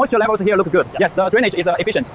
moisture levels here look good. Yes, the drainage is efficient.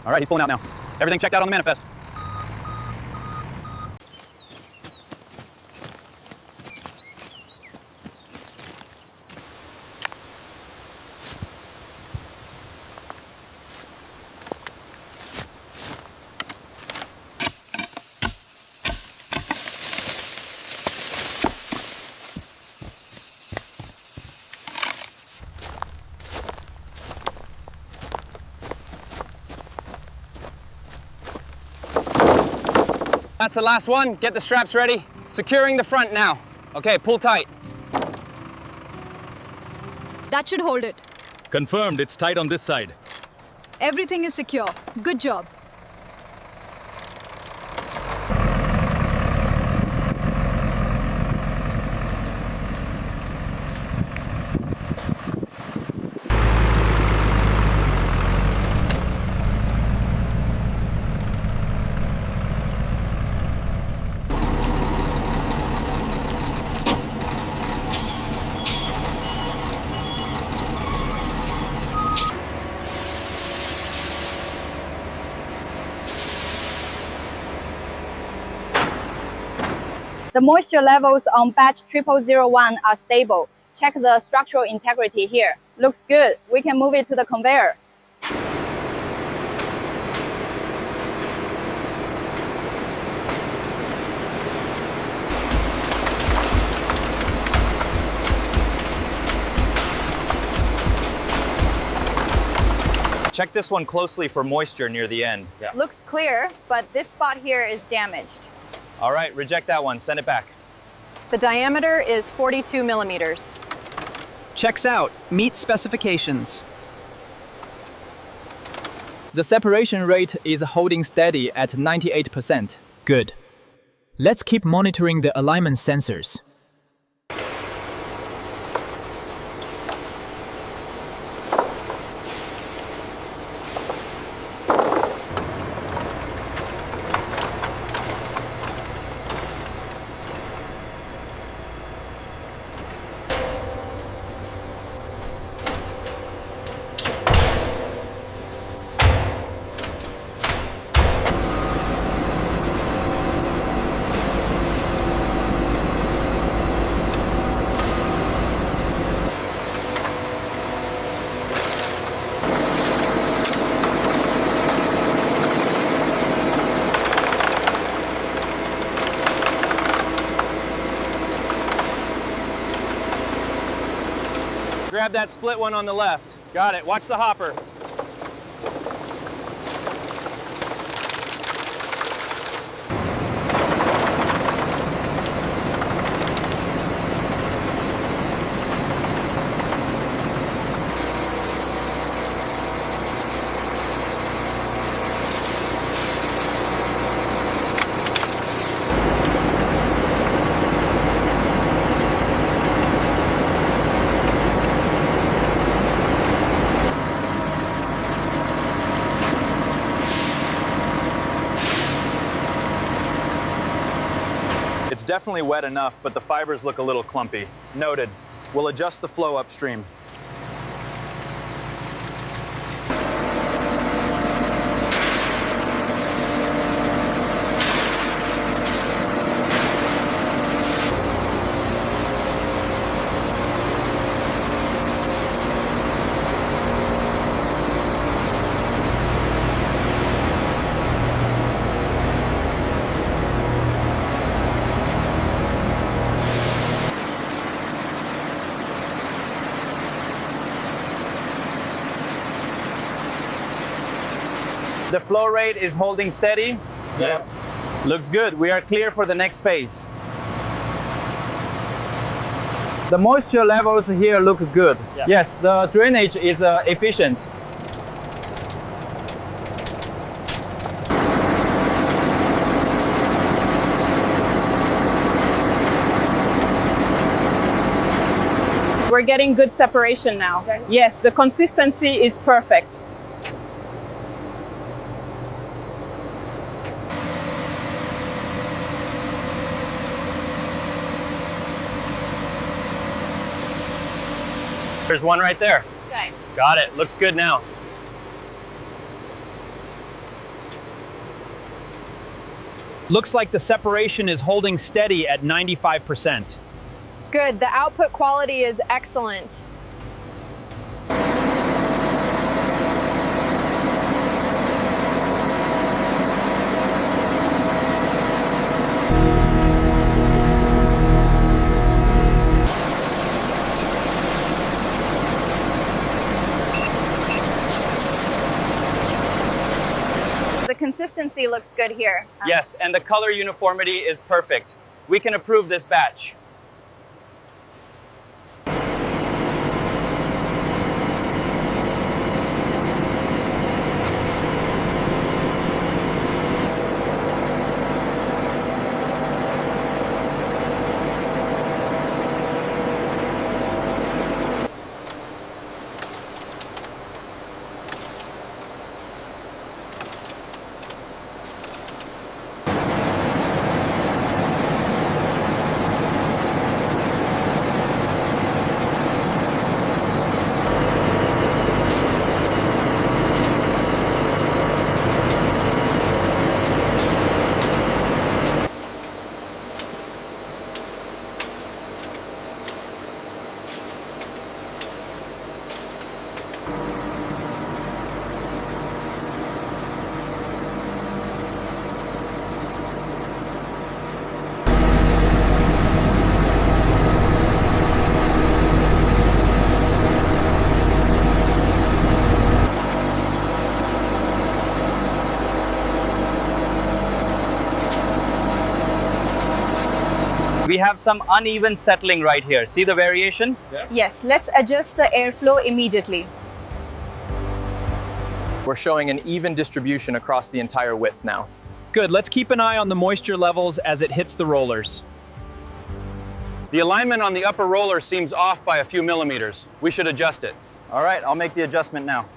All right, he's pulling out now. Everything checked out on the manifest. That's the last one. Get the straps ready. Securing the front now. Okay, pull tight. That should hold it. Confirmed, it's tight on this side. Everything is secure. Good job. The moisture levels on batch 0001 are stable. Check the structural integrity here. Looks good. We can move it to the conveyor. Check this one closely for moisture near the end. Yeah. Looks clear, but this spot here is damaged. All right, reject that one. Send it back. The diameter is 42 millimeters. Checks out. Meet specifications. The separation rate is holding steady at 98%. Good. Let's keep monitoring the alignment sensors. Grab that split one on the left. Got it. Watch the hopper. It's definitely wet enough, but the fibers look a little clumpy. Noted. We'll adjust the flow upstream. The flow rate is holding steady. Yeah. Looks good. We are clear for the next phase. The moisture levels here look good. Yeah. Yes, the drainage is efficient. We're getting good separation now. Yes, the consistency is perfect. There's one right there. Okay. Got it. Looks good now. Looks like the separation is holding steady at 95%. Good. The output quality is excellent. The consistency looks good here. Yes, and the color uniformity is perfect. We can approve this batch. We have some uneven settling right here. See the variation? Yes, let's adjust the airflow immediately. We're showing an even distribution across the entire width now. Good, let's keep an eye on the moisture levels as it hits the rollers. The alignment on the upper roller seems off by a few millimeters. We should adjust it. All right, I'll make the adjustment now.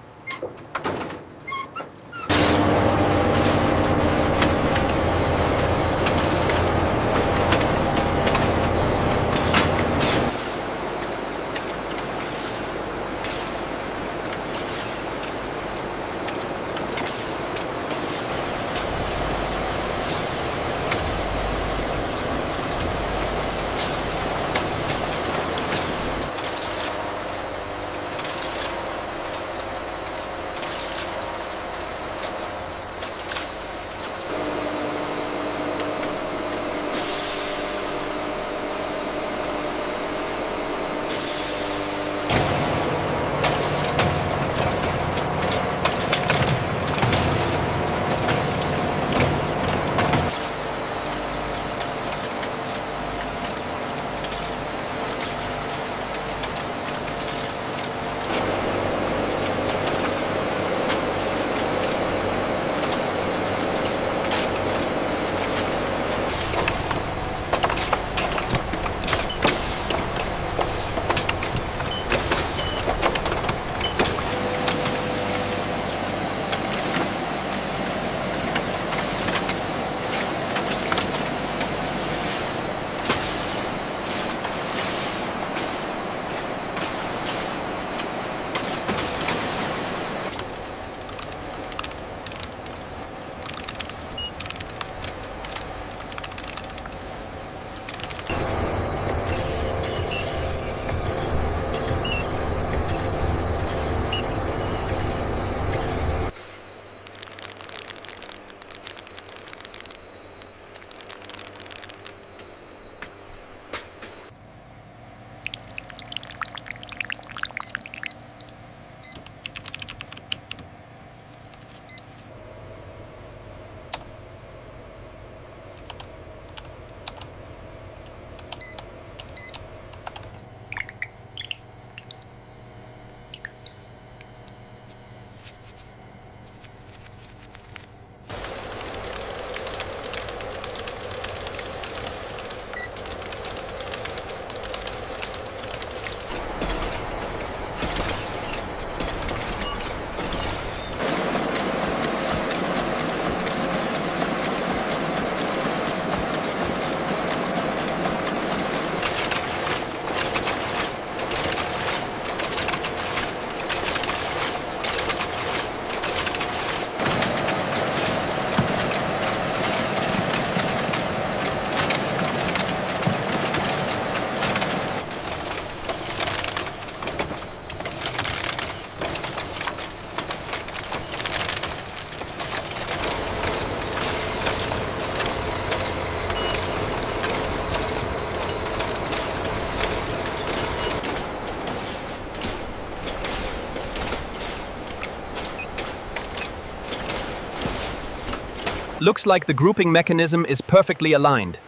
Looks like the grouping mechanism is perfectly aligned.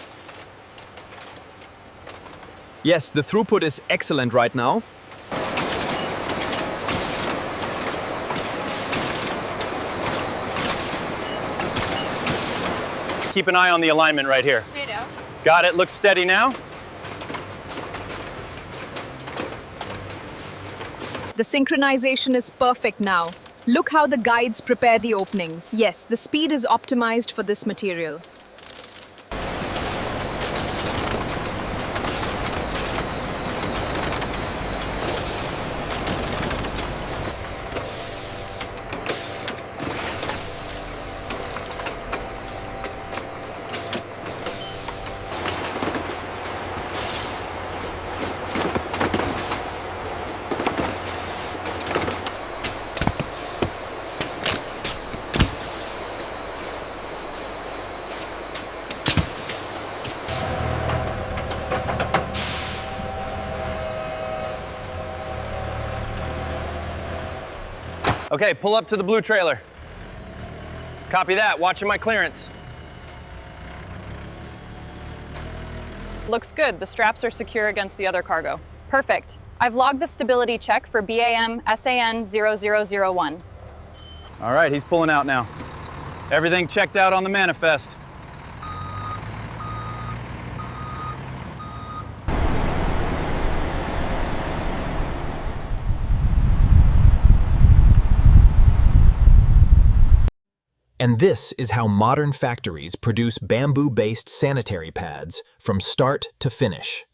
Yes, the throughput is excellent right now. Keep an eye on the alignment right here. Got it, looks steady now. The synchronization is perfect now. Look how the guides prepare the openings. Yes, the speed is optimized for this material. Okay, pull up to the blue trailer. Copy that, watching my clearance. Looks good. The straps are secure against the other cargo. Perfect. I've logged the stability check for BAM SAN 0001. All right, he's pulling out now. Everything checked out on the manifest. And this is how modern factories produce bamboo-based sanitary pads from start to finish.